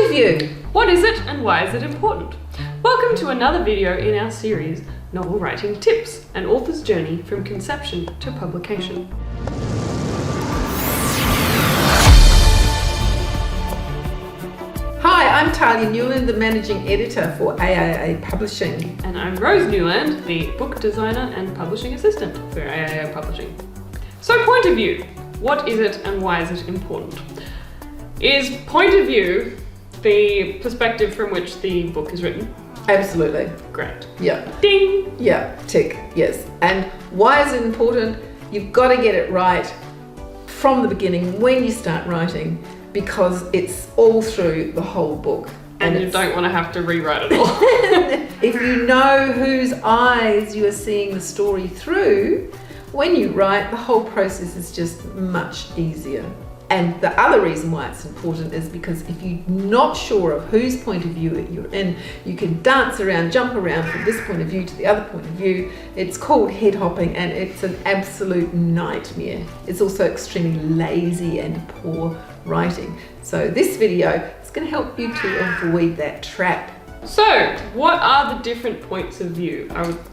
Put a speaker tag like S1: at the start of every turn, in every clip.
S1: of view.
S2: What is it and why is it important? Welcome to another video in our series, Novel Writing Tips, an author's journey from conception to publication.
S1: Hi, I'm Tahlia Newland, the Managing Editor for AIA Publishing.
S2: And I'm Rose Newland, the book designer and publishing assistant for AIA Publishing. So, point of view. What is it and why is it important? Is point of view the perspective from which the book is written?
S1: Absolutely.
S2: Great.
S1: Yeah.
S2: Ding!
S1: Yeah, tick, yes. And why is it important? You've got to get it right from the beginning when you start writing, because it's all through the whole book.
S2: And you don't want to have to rewrite it all.
S1: If you know whose eyes you are seeing the story through, when you write, the whole process is just much easier. And the other reason why it's important is because if you're not sure of whose point of view you're in, you can dance around, jump around from this point of view to the other point of view. It's called head hopping, and it's an absolute nightmare. It's also extremely lazy and poor writing. So this video is going to help you to avoid that trap.
S2: So, what are the different points of view?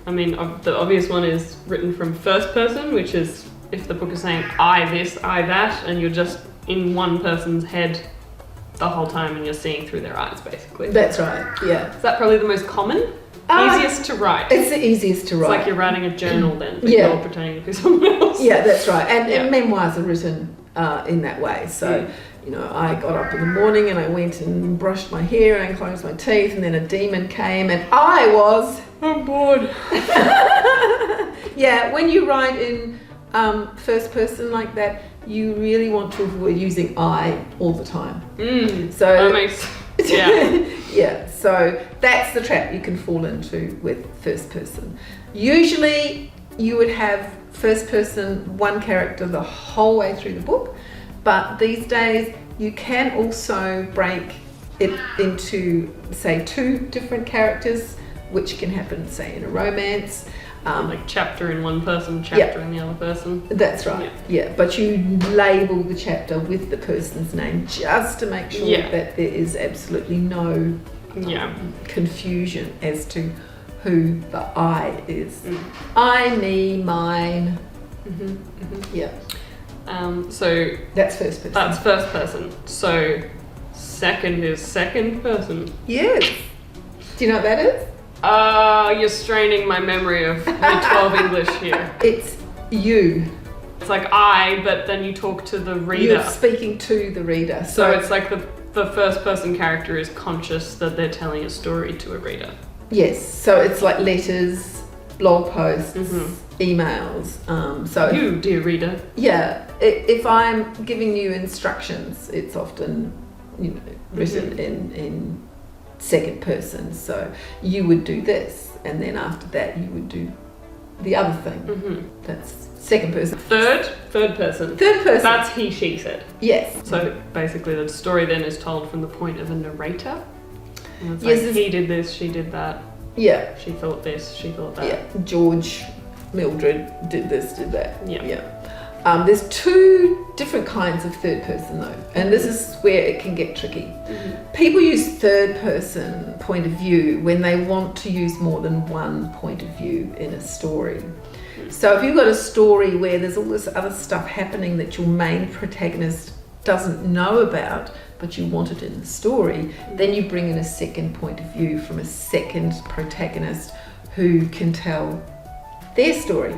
S2: I mean, the obvious one is written from first person, which is if the book is saying I this, I that, and you're just in one person's head the whole time and you're seeing through their eyes, basically.
S1: That's right, yeah.
S2: Is that probably the most common? Easiest to write.
S1: It's the easiest to write.
S2: It's like you're writing a journal then, but
S1: Yeah.
S2: you're pretending to be someone else.
S1: Yeah, that's right. And,
S2: Yeah.
S1: and memoirs are written in that way. So, you know, I got up in the morning and I went and brushed my hair and closed my teeth, and then a demon came and I was...
S2: I'm bored.
S1: Yeah, when you write in first person like that, you really want to avoid using I all the time. So
S2: That makes... Yeah.
S1: yeah, so that's the trap you can fall into with first person. Usually you would have first person, one character the whole way through the book, but these days you can also break it into, say, two different characters, which can happen, say, in a romance.
S2: Like chapter in one person, chapter in the other person.
S1: That's right, yeah. But you label the chapter with the person's name just to make sure that there is absolutely no confusion as to who the I is. I, me, mine. Yeah.
S2: So
S1: that's first person.
S2: That's first person. So second is second person.
S1: Yes. Do you know what that is?
S2: You're straining my memory of year 12 English here.
S1: It's you.
S2: It's like I, but then you talk to the reader.
S1: You're speaking to the reader.
S2: So it's like the first person character is conscious that they're telling a story to a reader.
S1: Yes, so it's like letters, blog posts, emails. So
S2: you, dear reader.
S1: Yeah, if I'm giving you instructions, it's often, you know, written in second person. So you would do this, and then after that you would do the other thing. That's second person.
S2: Third person.
S1: Third person.
S2: That's he, she, said.
S1: Yes.
S2: So basically the story then is told from the point of a narrator. And it's
S1: Yes,
S2: like, he did this, she did that.
S1: Yeah.
S2: She thought this, she thought that.
S1: Yeah. George, Mildred did this, did that.
S2: Yeah.
S1: Yeah. There's two different kinds of third person though, and this is where it can get tricky. People use third person point of view when they want to use more than one point of view in a story. So if you've got a story where there's all this other stuff happening that your main protagonist doesn't know about, but you want it in the story, then you bring in a second point of view from a second protagonist who can tell their story.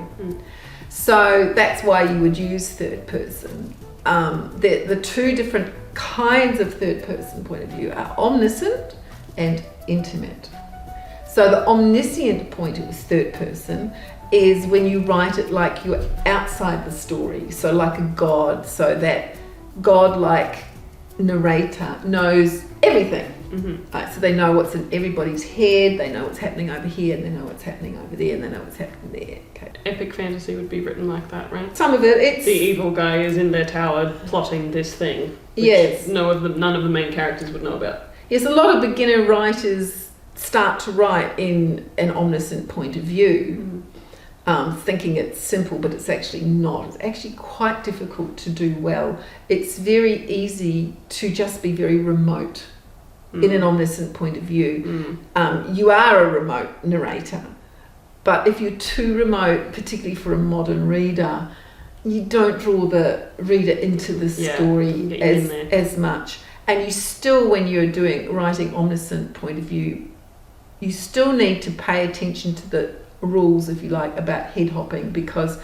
S1: So that's why you would use third person. The two different kinds of third person point of view are omniscient and intimate. So the omniscient point of third person is when you write it like you're outside the story, so like a god, so that god-like narrator knows everything. Right, so they know what's in everybody's head, they know what's happening over here, and they know what's happening over there, and they know what's happening there. Okay.
S2: Epic fantasy would be written like that, right?
S1: Some of it's
S2: the evil guy is in their tower plotting this thing. Which none of the main characters would know about.
S1: Yes, a lot of beginner writers start to write in an omniscient point of view, thinking it's simple, but it's actually not. It's actually quite difficult to do well. It's very easy to just be very remote in an omniscient point of view, you are a remote narrator. But if you're too remote, particularly for a modern reader, you don't draw the reader into the story as much. And you still, when you're writing omniscient point of view, you still need to pay attention to the rules, if you like, about head hopping, because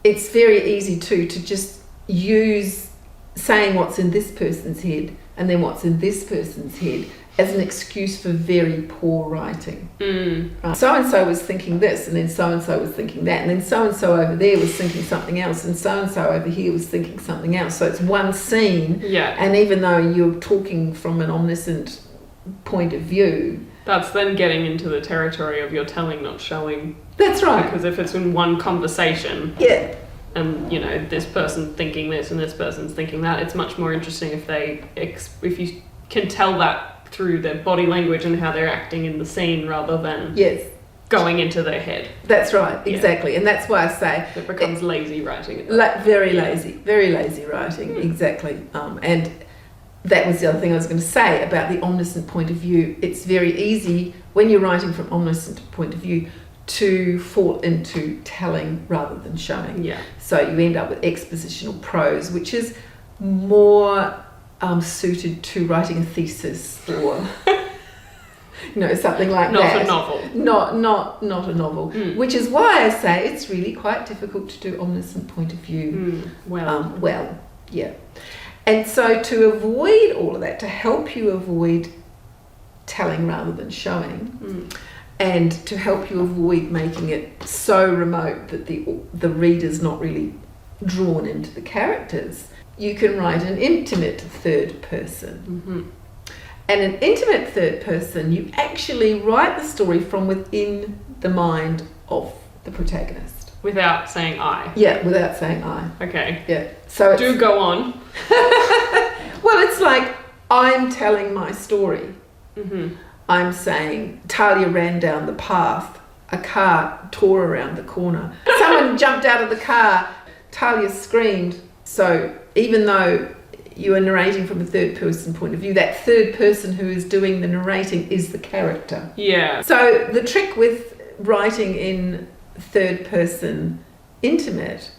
S1: it's very easy to just use saying what's in this person's head and then what's in this person's head as an excuse for very poor writing. So-and-so was thinking this, and then so-and-so was thinking that, and then so-and-so over there was thinking something else, and so-and-so over here was thinking something else. So it's one scene, and even though you're talking from an omniscient point of view...
S2: That's then getting into the territory of you're telling, not showing.
S1: That's right.
S2: Because if it's in one conversation...
S1: Yeah.
S2: And, you know, this person thinking this and this person's thinking that, it's much more interesting if you can tell that through their body language and how they're acting in the scene rather than going into their head.
S1: That's right, exactly. And that's why I say...
S2: It becomes lazy writing.
S1: Very lazy writing, exactly. And that was the other thing I was going to say about the omniscient point of view. It's very easy, when you're writing from omniscient point of view, to fall into telling rather than showing.
S2: Yeah.
S1: So you end up with expositional prose, which is more... suited to writing a thesis or something like that.
S2: Not a novel.
S1: Not a novel. Which is why I say it's really quite difficult to do omniscient point of view. And so to avoid all of that, to help you avoid telling rather than showing, and to help you avoid making it so remote that the reader's not really drawn into the characters, you can write an intimate third person. And an intimate third person, you actually write the story from within the mind of the protagonist.
S2: Without saying I.
S1: Yeah, without saying I.
S2: Okay.
S1: Yeah. So
S2: do go on.
S1: Well, it's like I'm telling my story. I'm saying Tahlia ran down the path. A car tore around the corner. Someone jumped out of the car. Tahlia screamed. So even though you are narrating from a third person point of view, that third person who is doing the narrating is the character.
S2: Yeah.
S1: So the trick with writing in third person intimate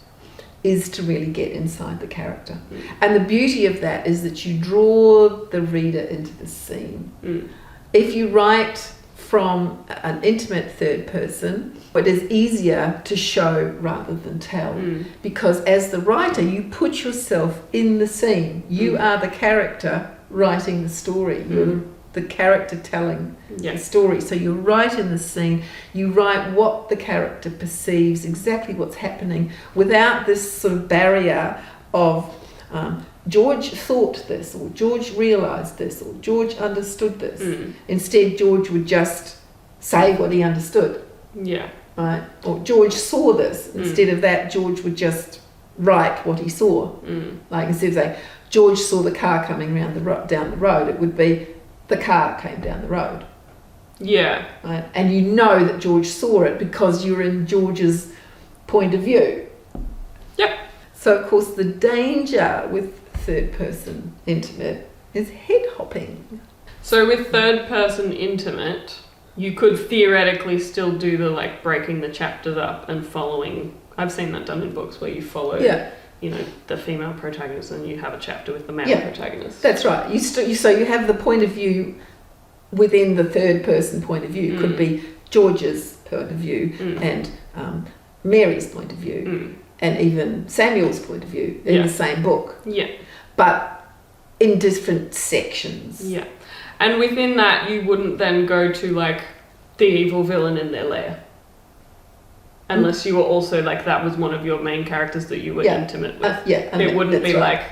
S1: is to really get inside the character. And the beauty of that is that you draw the reader into the scene. If you write from an intimate third person, it is easier to show rather than tell, because as the writer you put yourself in the scene. You are the character writing the story. You're the character telling the story. So you write in the scene, you write what the character perceives, exactly what's happening, without this sort of barrier of George thought this, or George realised this, or George understood this. Instead, George would just say what he understood.
S2: Yeah.
S1: Right? Or George saw this. Instead of that, George would just write what he saw. Like instead of saying, George saw the car coming down the road, it would be, the car came down the road.
S2: Yeah.
S1: Right? And you know that George saw it because you're in George's point of view.
S2: Yep.
S1: So, of course, the danger with third person intimate is head hopping.
S2: So with third person intimate, you could theoretically still do the like breaking the chapters up and following. I've seen that done in books where you follow, you know, the female protagonist and you have a chapter with the male protagonist.
S1: That's right. So you have the point of view within the third person point of view. It could be George's point of view and Mary's point of view and even Samuel's point of view in the same book. Yeah. But in different sections.
S2: Yeah. And within that, you wouldn't then go to like the evil villain in their lair. Unless you were also like, that was one of your main characters that you were intimate with. It wouldn't be like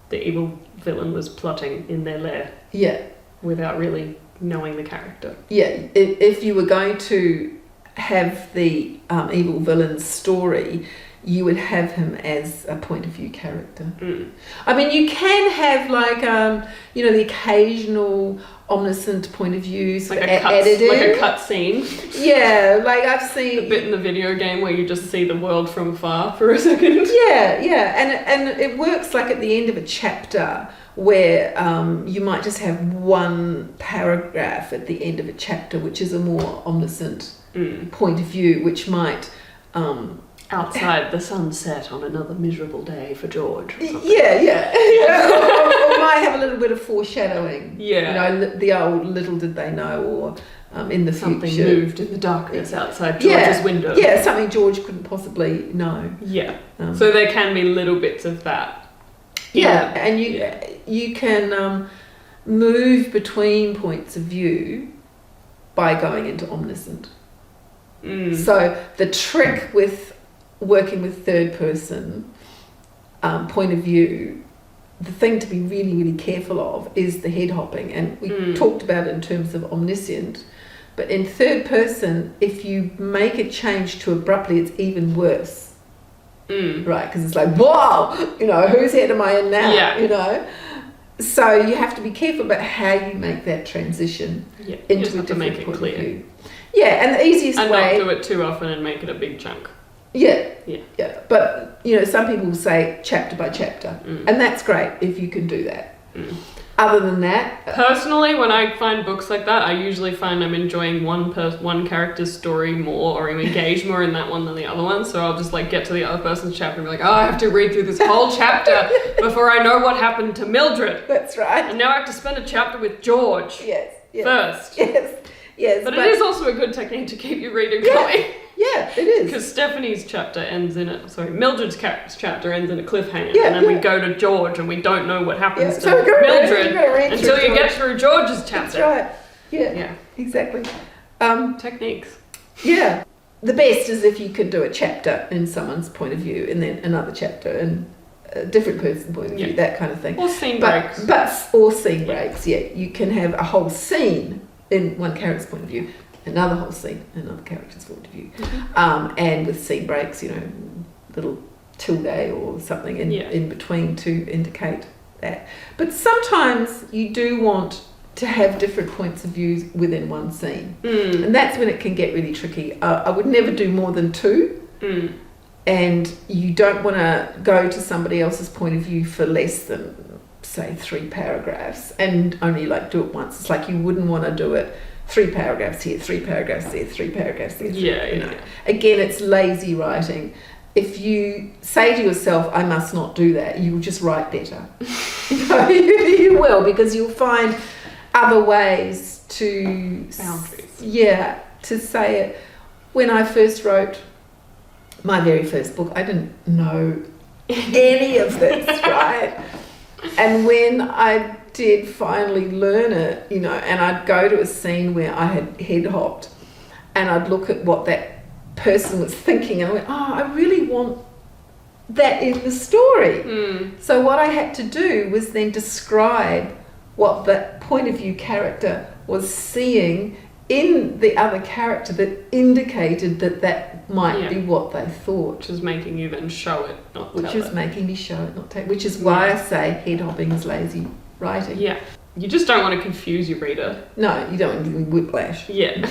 S2: the evil villain was plotting in their lair. Yeah. Without really knowing the character.
S1: Yeah. If you were going to have the evil villain's story, you would have him as a point of view character. I mean, you can have like the occasional omniscient point of views
S2: like
S1: added in.
S2: like a cut scene.
S1: Yeah, like I've seen
S2: the bit in the video game where you just see the world from afar for a second.
S1: Yeah, and it works like at the end of a chapter where you might just have one paragraph at the end of a chapter which is a more omniscient point of view, which might
S2: outside the sunset on another miserable day for George. Or
S1: or might have a little bit of foreshadowing. The old little did they know, or in the
S2: something
S1: future
S2: moved in the darkness outside George's window.
S1: Yeah, something George couldn't possibly know.
S2: Yeah. So there can be little bits of that.
S1: And you can move between points of view by going into omniscient. So the trick with working with third person point of view, the thing to be really, really careful of is the head hopping. And we talked about it in terms of omniscient. But in third person, if you make a change too abruptly, it's even worse. Right, because it's like, wow, whose head am I in now? So you have to be careful about how you make that transition into a different point of view. Yeah, and the easiest way...
S2: And not do it too often and make it a big chunk.
S1: Yeah. But, some people will say chapter by chapter. And that's great if you can do that. Other than that...
S2: Personally, when I find books like that, I usually find I'm enjoying one character's story more, or I'm engaged more in that one than the other one. So I'll just get to the other person's chapter and be like, I have to read through this whole chapter before I know what happened to Mildred.
S1: That's right.
S2: And now I have to spend a chapter with George first.
S1: Yes.
S2: But it is also a good technique to keep your reading going.
S1: Yeah, it is.
S2: Because Stephanie's chapter ends in Mildred's chapter ends in a cliffhanger, and then we go to George and we don't know what happens to Mildred until you get through George's chapter.
S1: That's right. Yeah. Exactly.
S2: Techniques.
S1: Yeah. The best is if you could do a chapter in someone's point of view and then another chapter in a different person's point of view, that kind of thing.
S2: Or scene breaks.
S1: Or scene breaks, You can have a whole scene in one character's point of view, another whole scene, another character's point of view. And with scene breaks, little tilde or something in between to indicate that. But sometimes you do want to have different points of views within one scene. And that's when it can get really tricky. I would never do more than two. And you don't want to go to somebody else's point of view for less than, say, 3 paragraphs and only do it once. It's like you wouldn't want to do it 3 paragraphs here, 3 paragraphs there, 3 paragraphs there. Again, it's lazy writing. If you say to yourself, I must not do that, you will just write better. You will, because you'll find other ways to...
S2: Boundaries.
S1: Yeah, to say it. When I first wrote my very first book, I didn't know any of this, right? And when I did finally learn it, and I'd go to a scene where I had head hopped and I'd look at what that person was thinking and I went, I really want that in the story. So what I had to do was then describe what the point of view character was seeing in the other character that indicated that might be what they thought.
S2: Which is making you then show it, not tell it.
S1: Which is making me show it, not tell it. Which is why I say head hopping is lazy writing.
S2: Yeah. You just don't want to confuse your reader.
S1: No, you don't want to whiplash.
S2: Yeah.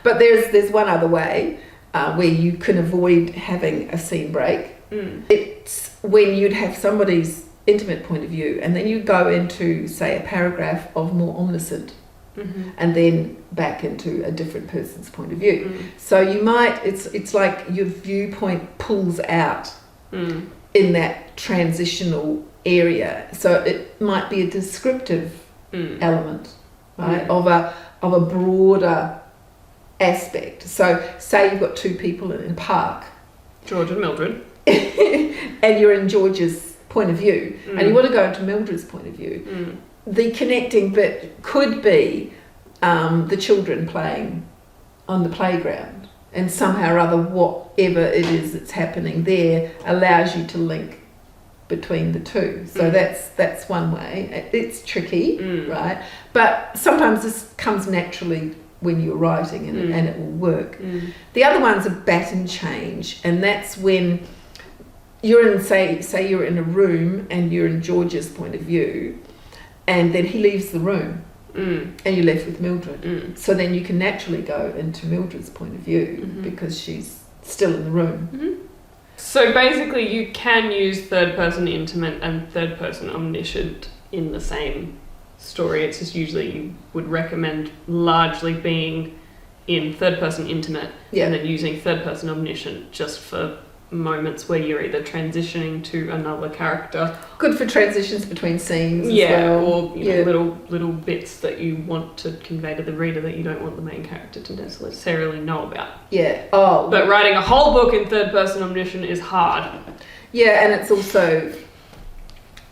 S1: But there's one other way where you can avoid having a scene break. It's when you'd have somebody's intimate point of view and then you go into, say, a paragraph of more omniscient. And then back into a different person's point of view. So you might, it's like your viewpoint pulls out in that transitional area. So it might be a descriptive element, right, of a broader aspect. So say you've got 2 people in a park.
S2: George and Mildred.
S1: And you're in George's point of view and you want to go into Mildred's point of view. The connecting bit could be the children playing on the playground, and somehow or other whatever it is that's happening there allows you to link between the two. So that's one way. It's tricky, right? But sometimes this comes naturally when you're writing, and it will work. The other one's a baton change, and that's when you're in, say you're in a room and you're in George's point of view, and then he leaves the room, and you're left with Mildred. So then you can naturally go into Mildred's point of view because she's still in the room.
S2: So basically you can use third person intimate and third person omniscient in the same story. It's just usually you would recommend largely being in third person intimate and then using third person omniscient just for moments where you're either transitioning to another character.
S1: Good for transitions between scenes as well.
S2: Or you know, little bits that you want to convey to the reader that you don't want the main character to necessarily know about.
S1: Yeah. Oh.
S2: But writing a whole book in third person omniscient is hard.
S1: Yeah, and it's also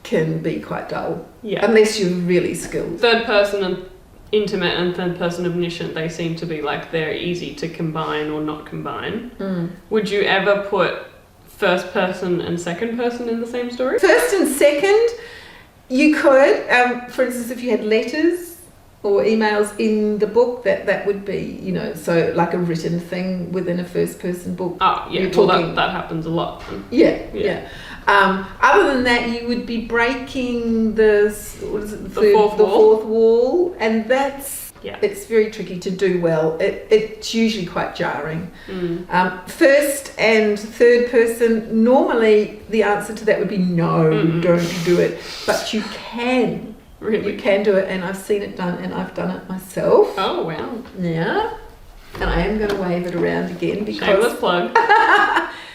S1: can be quite dull.
S2: Yeah.
S1: Unless you're really skilled.
S2: Third person and intimate and third person omniscient, they seem to be like they're easy to combine or not combine. Would you ever put first person and second person in the same story?
S1: First and second, you could. For instance, if you had letters or emails in the book, that would be, you know, so like a written thing within a first person book.
S2: Oh, yeah, well, that happens a lot.
S1: Yeah. Other than that, you would be breaking the fourth wall, and that's it's very tricky to do well. It's usually quite jarring. First and third person, normally the answer to that would be no, don't do it. But you can.
S2: Really?
S1: You can do it, and I've seen it done, and I've done it myself.
S2: Oh, wow.
S1: Yeah. And I am going to wave it around again because...
S2: Shameless plug.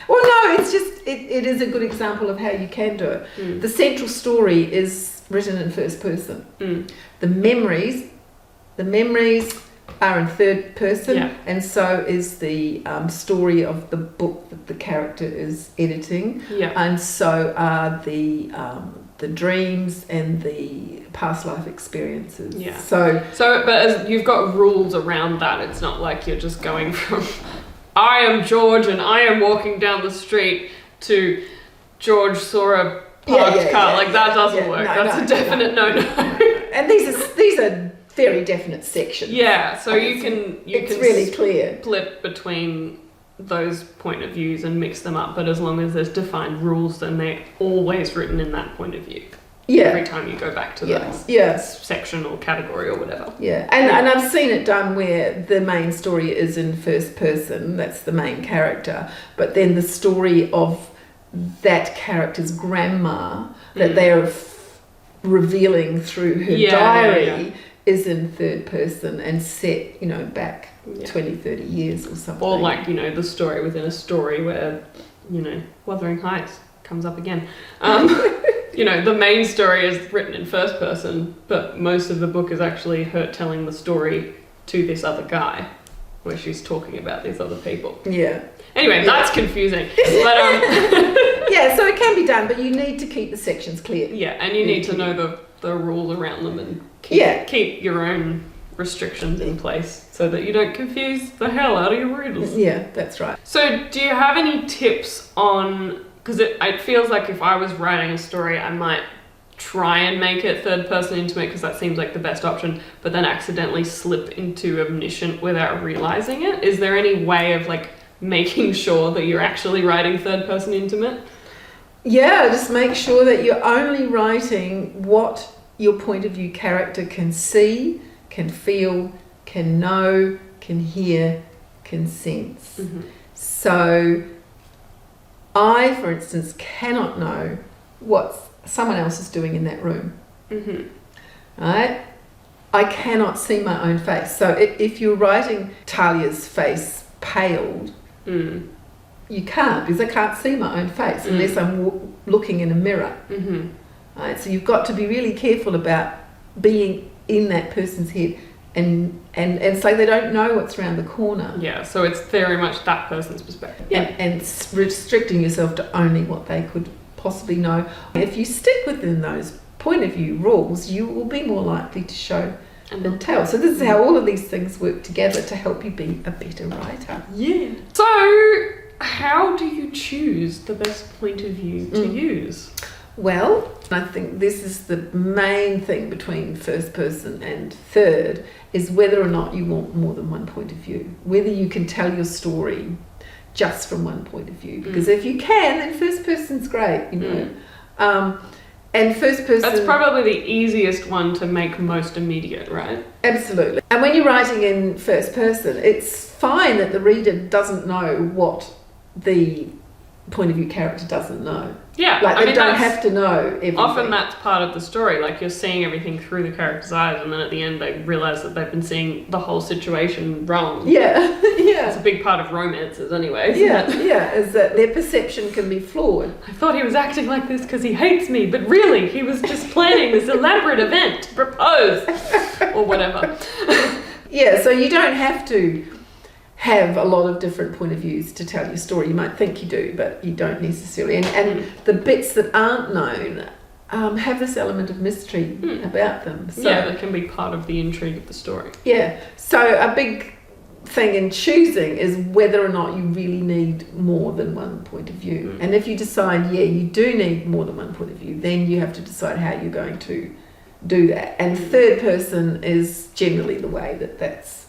S1: Well, no, it's just, it is a good example of how you can do it. The central story is written in first person. The memories are in third person, and so is the story of the book that the character is editing, and so are the dreams and the past life experiences. So
S2: but as you've got rules around that, it's not like you're just going from I am George and I am walking down the street to George saw a parked car. Like that doesn't work. That's a definite no.
S1: And these are very definite sections.
S2: Yeah, so you can
S1: really clear
S2: split between those point of views and mix them up, but as long as there's defined rules, then they're always written in that point of view. Every time you go back to that section or category or whatever.
S1: And I've seen it done where the main story is in first person, that's the main character, but then the story of that character's grandma that they're revealing through her diary is in third person and set, you know, back 20, 30 years or something.
S2: Or like, you know, the story within a story where, you know, Wuthering Heights comes up again. You know, the main story is written in first person, but most of the book is actually her telling the story to this other guy, where she's talking about these other people. Anyway, that's confusing. But
S1: so it can be done, but you need to keep the sections clear.
S2: And you need to know the rules around them and keep your own restrictions in place so that you don't confuse the hell out of your readers.
S1: Yeah, that's right.
S2: So do you have any tips on... Because it feels like if I was writing a story, I might try and make it third person intimate because that seems like the best option, but then accidentally slip into omniscient without realizing it. Is there any way of like making sure that you're actually writing third person intimate?
S1: Yeah, just make sure that you're only writing what your point of view character can see, can feel, can know, can hear, can sense. So I, for instance, cannot know what someone else is doing in that room. Right? I cannot see my own face. So if you're writing Tahlia's face paled, you can't, because I can't see my own face unless I'm looking in a mirror. Right? So you've got to be really careful about being in that person's head and so they don't know what's around the corner.
S2: So it's very much that person's perspective.
S1: And restricting yourself to only what they could possibly know. If you stick within those point of view rules, you will be more likely to show and tell. So this is how all of these things work together to help you be a better writer.
S2: So how do you choose the best point of view to use?
S1: Well, I think this is the main thing between first person and third, is whether or not you want more than one point of view. Whether you can tell your story just from one point of view. Because if you can, then first person's great, you know. And first person...
S2: That's probably the easiest one to make most immediate, right?
S1: Absolutely. And when you're writing in first person, it's fine that the reader doesn't know what the point of view character doesn't know.
S2: Yeah,
S1: like they don't have to know everything.
S2: Often that's part of the story. Like, you're seeing everything through the character's eyes, and then at the end they realise that they've been seeing the whole situation wrong.
S1: Yeah, yeah.
S2: It's a big part of romances anyway.
S1: Yeah, yeah, is that their perception can be flawed.
S2: I thought he was acting like this because he hates me, but really he was just planning this elaborate event to propose, or whatever.
S1: Yeah, so you don't have to have a lot of different point of views to tell your story. You might think you do, but you don't necessarily. And the bits that aren't known have this element of mystery about them. So,
S2: yeah, that can be part of the intrigue of the story.
S1: Yeah. So a big thing in choosing is whether or not you really need more than one point of view. And if you decide, yeah, you do need more than one point of view, then you have to decide how you're going to do that. And third person is generally the way that that's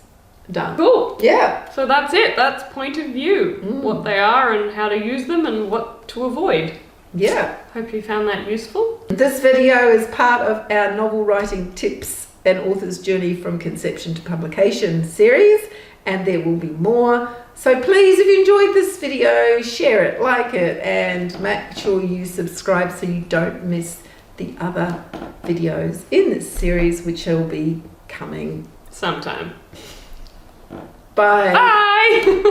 S1: done.
S2: Cool.
S1: Yeah.
S2: So that's it. That's point of view. What they are and how to use them and what to avoid.
S1: Yeah.
S2: Hope you found that useful.
S1: This video is part of our novel writing tips and author's journey from conception to publication series, and there will be more. So please, if you enjoyed this video, share it, like it, and make sure you subscribe so you don't miss the other videos in this series, which will be coming
S2: Sometime.
S1: Bye.
S2: Bye!